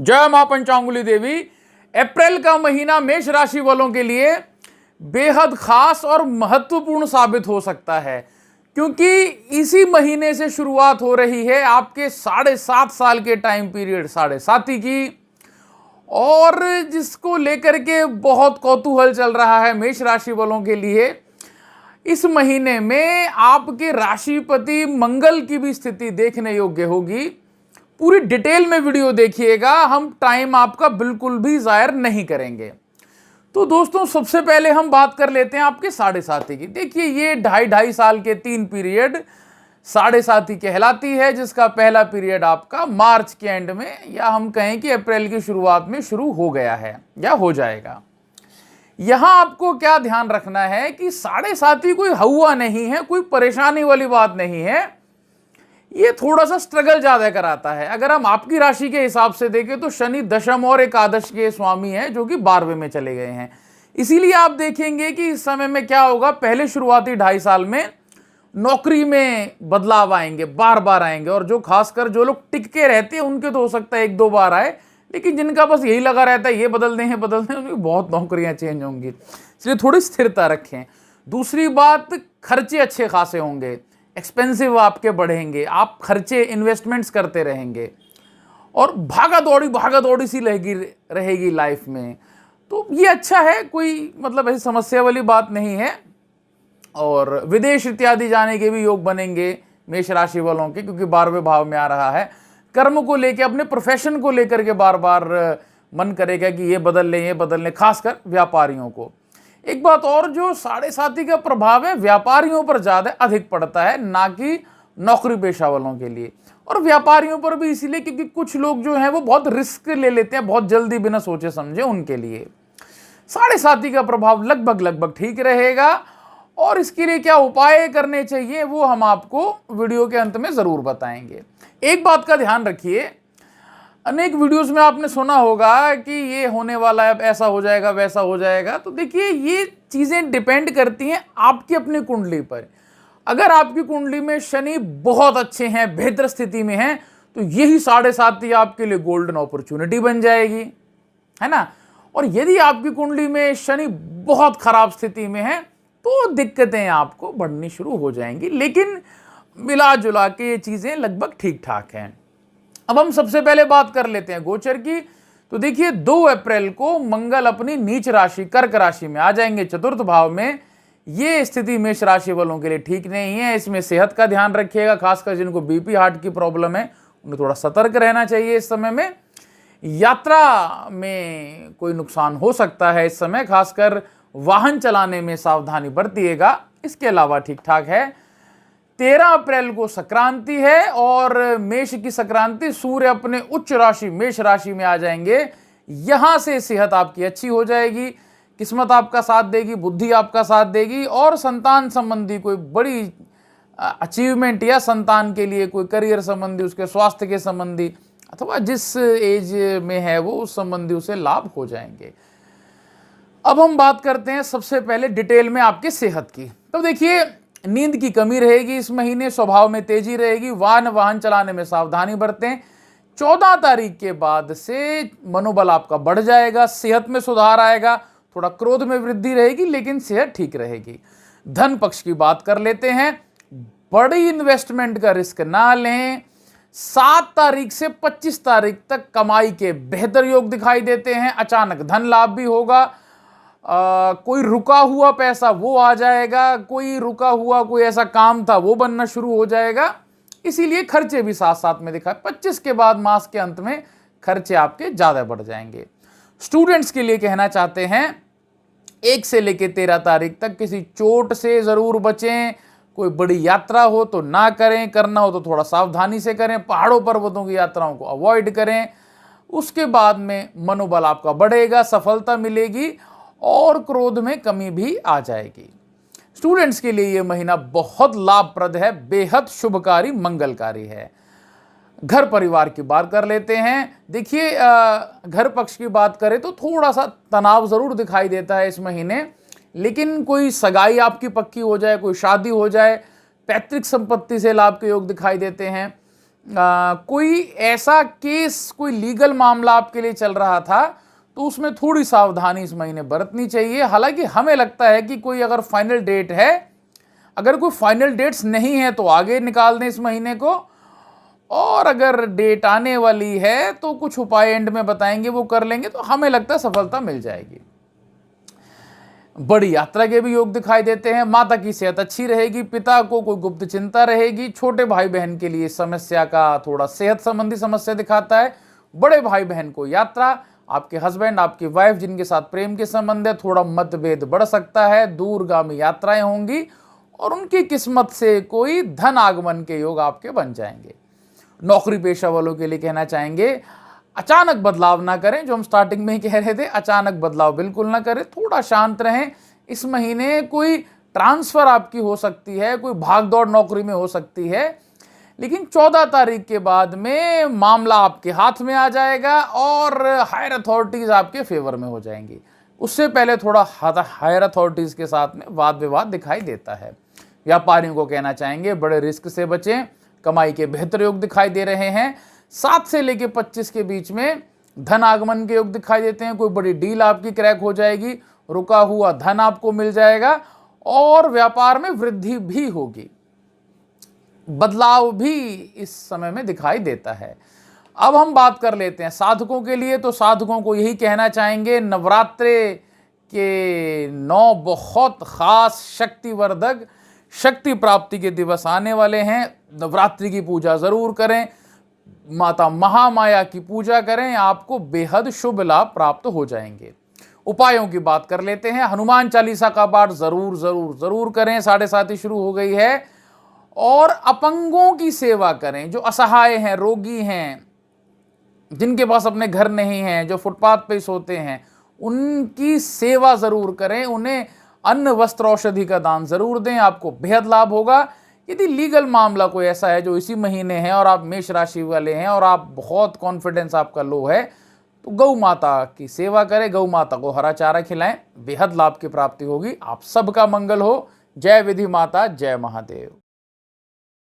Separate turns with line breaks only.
जय मां पंचांगुली देवी। अप्रैल का महीना मेष राशि वालों के लिए बेहद खास और महत्वपूर्ण साबित हो सकता है, क्योंकि इसी महीने से शुरुआत हो रही है आपके 7.5 साल के टाइम पीरियड साढ़े साथी की, और जिसको लेकर के बहुत कौतूहल चल रहा है मेष राशि वालों के लिए। इस महीने में आपके राशिपति मंगल की भी स्थिति देखने योग्य होगी। पूरी डिटेल में वीडियो देखिएगा, हम टाइम आपका बिल्कुल भी जायर नहीं करेंगे। तो दोस्तों, सबसे पहले हम बात कर लेते हैं आपके साढ़े साथी की। देखिए, ये ढाई साल के 3 पीरियड साढ़े साथी कहलाती है, जिसका पहला पीरियड आपका मार्च के एंड में, या हम कहें कि अप्रैल की शुरुआत में शुरू हो गया है या हो जाएगा। यहां आपको क्या ध्यान रखना है कि साढ़े साथी कोई हवा नहीं है, कोई परेशानी वाली बात नहीं है। ये थोड़ा सा स्ट्रगल ज्यादा कराता है। अगर हम आपकी राशि के हिसाब से देखें तो शनि दशम और एकादश के स्वामी हैं, जो कि 12वें में चले गए हैं। इसीलिए आप देखेंगे कि इस समय में क्या होगा, पहले शुरुआती 2.5 साल में नौकरी में बदलाव आएंगे, बार बार आएंगे, और जो खासकर जो लोग टिक के रहते हैं उनके तो हो सकता है 1-2 बार आए, लेकिन जिनका बस यही लगा रहता है ये बदल दें उनकी बहुत नौकरियां चेंज होंगी। इसलिए थोड़ी स्थिरता रखें। दूसरी बात, खर्चे अच्छे खासे होंगे, एक्सपेंसिव आपके बढ़ेंगे, आप खर्चे इन्वेस्टमेंट्स करते रहेंगे, और भागा दौड़ी सी रहेगी लाइफ में। तो ये अच्छा है, कोई मतलब ऐसी समस्या वाली बात नहीं है। और विदेश इत्यादि जाने के भी योग बनेंगे मेष राशि वालों के, क्योंकि 12वें भाव में आ रहा है। कर्म को लेकर, अपने प्रोफेशन को लेकर के बार बार मन करेगा कि ये बदल लें, खासकर व्यापारियों को। एक बात और, जो साढ़े साथी का प्रभाव है व्यापारियों पर ज्यादा अधिक पड़ता है, ना कि नौकरी पेशा वालों के लिए। और व्यापारियों पर भी इसीलिए क्योंकि कुछ लोग जो हैं वो बहुत रिस्क ले लेते हैं, बहुत जल्दी बिना सोचे समझे। उनके लिए साढ़े साथी का प्रभाव लगभग ठीक रहेगा। और इसके लिए क्या उपाय करने चाहिए वो हम आपको वीडियो के अंत में जरूर बताएंगे। एक बात का ध्यान रखिए, अनेक वीडियोस में आपने सुना होगा कि ये होने वाला है, ऐसा हो जाएगा, वैसा हो जाएगा। तो देखिए, ये चीजें डिपेंड करती हैं आपकी अपनी कुंडली पर। अगर आपकी कुंडली में शनि बहुत अच्छे हैं, बेहतर स्थिति में हैं, तो यही साढ़े साथी आपके लिए गोल्डन अपॉर्चुनिटी बन जाएगी, है ना। और यदि आपकी कुंडली में शनि बहुत खराब स्थिति में है, तो दिक्कतें आपको बढ़नी शुरू हो जाएंगी। लेकिन मिला जुला के ये चीजें लगभग ठीक ठाक हैं। अब हम सबसे पहले बात कर लेते हैं गोचर की। तो देखिए, 2 अप्रैल को मंगल अपनी नीच राशि कर्क राशि में आ जाएंगे, चतुर्थ भाव में। ये स्थिति मेष राशि वालों के लिए ठीक नहीं है। इसमें सेहत का ध्यान रखिएगा, खासकर जिनको बीपी हार्ट की प्रॉब्लम है उन्हें थोड़ा सतर्क रहना चाहिए इस समय में। यात्रा में कोई नुकसान हो सकता है इस समय, खासकर वाहन चलाने में सावधानी बरतिएगा। इसके अलावा ठीक ठाक है। 13 अप्रैल को संक्रांति है, और मेष की संक्रांति, सूर्य अपने उच्च राशि मेष राशि में आ जाएंगे। यहां से सेहत आपकी अच्छी हो जाएगी, किस्मत आपका साथ देगी, बुद्धि आपका साथ देगी, और संतान संबंधी कोई बड़ी अचीवमेंट या संतान के लिए कोई करियर संबंधी, उसके स्वास्थ्य के संबंधी, अथवा जिस एज में है वो उस संबंधी उसे लाभ हो जाएंगे। अब हम बात करते हैं सबसे पहले डिटेल में आपके सेहत की। तो देखिए, नींद की कमी रहेगी इस महीने, स्वभाव में तेजी रहेगी, वाहन चलाने में सावधानी बरतें। 14 तारीख के बाद से मनोबल आपका बढ़ जाएगा, सेहत में सुधार आएगा, थोड़ा क्रोध में वृद्धि रहेगी, लेकिन सेहत ठीक रहेगी। धन पक्ष की बात कर लेते हैं। बड़ी इन्वेस्टमेंट का रिस्क ना लें। 7 तारीख से 25 तारीख तक कमाई के बेहतर योग दिखाई देते हैं। अचानक धन लाभ भी होगा। कोई रुका हुआ पैसा वो आ जाएगा, कोई रुका हुआ कोई ऐसा काम था वो बनना शुरू हो जाएगा। इसीलिए खर्चे भी साथ साथ में दिखाए। 25 के बाद मास के अंत में खर्चे आपके ज्यादा बढ़ जाएंगे। स्टूडेंट्स के लिए कहना चाहते हैं, 1 से लेकर 13 तारीख तक किसी चोट से जरूर बचें। कोई बड़ी यात्रा हो तो ना करें, करना हो तो थोड़ा सावधानी से करें। पहाड़ों पर्वतों की यात्राओं को अवॉइड करें। उसके बाद में मनोबल आपका बढ़ेगा, सफलता मिलेगी, और क्रोध में कमी भी आ जाएगी। स्टूडेंट्स के लिए यह महीना बहुत लाभप्रद है, बेहद शुभकारी, मंगलकारी है। घर परिवार की बात कर लेते हैं। देखिए, घर पक्ष की बात करें तो थोड़ा सा तनाव जरूर दिखाई देता है इस महीने, लेकिन कोई सगाई आपकी पक्की हो जाए, कोई शादी हो जाए, पैतृक संपत्ति से लाभ के योग दिखाई देते हैं। कोई ऐसा केस, कोई लीगल मामला आपके लिए चल रहा था, तो उसमें थोड़ी सावधानी इस महीने बरतनी चाहिए। हालांकि हमें लगता है कि कोई अगर फाइनल डेट है, अगर कोई फाइनल डेट्स नहीं है तो आगे निकाल दें इस महीने को, और अगर डेट आने वाली है तो कुछ उपाय एंड में बताएंगे, वो कर लेंगे तो हमें लगता है सफलता मिल जाएगी। बड़ी यात्रा के भी योग दिखाई देते हैं। माता की सेहत अच्छी रहेगी, पिता को कोई गुप्त चिंता रहेगी। छोटे भाई बहन के लिए समस्या का थोड़ा सेहत संबंधी समस्या दिखाता है। बड़े भाई बहन को यात्रा, आपके हस्बैंड, आपकी वाइफ जिनके साथ प्रेम के संबंध है, थोड़ा मतभेद बढ़ सकता है। दूरगामी यात्राएं होंगी और उनकी किस्मत से कोई धन आगमन के योग आपके बन जाएंगे। नौकरी पेशा वालों के लिए कहना चाहेंगे, अचानक बदलाव ना करें। जो हम स्टार्टिंग में ही कह रहे थे, अचानक बदलाव बिल्कुल ना करें, थोड़ा शांत रहें। इस महीने कोई ट्रांसफर आपकी हो सकती है, कोई भागदौड़ नौकरी में हो सकती है, लेकिन 14 तारीख के बाद में मामला आपके हाथ में आ जाएगा और हायर अथॉरिटीज आपके फेवर में हो जाएंगी। उससे पहले थोड़ा हायर अथॉरिटीज के साथ में वाद विवाद दिखाई देता है। व्यापारियों को कहना चाहेंगे, बड़े रिस्क से बचें। कमाई के बेहतर योग दिखाई दे रहे हैं। 7 से लेकर 25 के बीच में धन आगमन के योग दिखाई देते हैं। कोई बड़ी डील आपकी क्रैक हो जाएगी, रुका हुआ धन आपको मिल जाएगा और व्यापार में वृद्धि भी होगी। बदलाव भी इस समय में दिखाई देता है। अब हम बात कर लेते हैं साधकों के लिए। तो साधकों को यही कहना चाहेंगे, नवरात्रे के 9 बहुत खास शक्तिवर्धक, शक्ति प्राप्ति के दिवस आने वाले हैं। नवरात्रि की पूजा जरूर करें, माता महामाया की पूजा करें, आपको बेहद शुभ लाभ प्राप्त हो जाएंगे। उपायों की बात कर लेते हैं। हनुमान चालीसा का पाठ जरूर जरूर जरूर करें, 7:30 शुरू हो गई है। और अपंगों की सेवा करें, जो असहाय हैं, रोगी हैं, जिनके पास अपने घर नहीं हैं, जो फुटपाथ पे सोते हैं, उनकी सेवा जरूर करें। उन्हें अन्न वस्त्र औषधि का दान जरूर दें, आपको बेहद लाभ होगा। यदि लीगल मामला कोई ऐसा है जो इसी महीने है और आप मेष राशि वाले हैं और आप बहुत कॉन्फिडेंस आपका लो है, तो गौ माता की सेवा करें, गौ माता को हरा चारा खिलाएं, बेहद लाभ की प्राप्ति होगी। आप सबका मंगल हो। जय विधि माता, जय महादेव।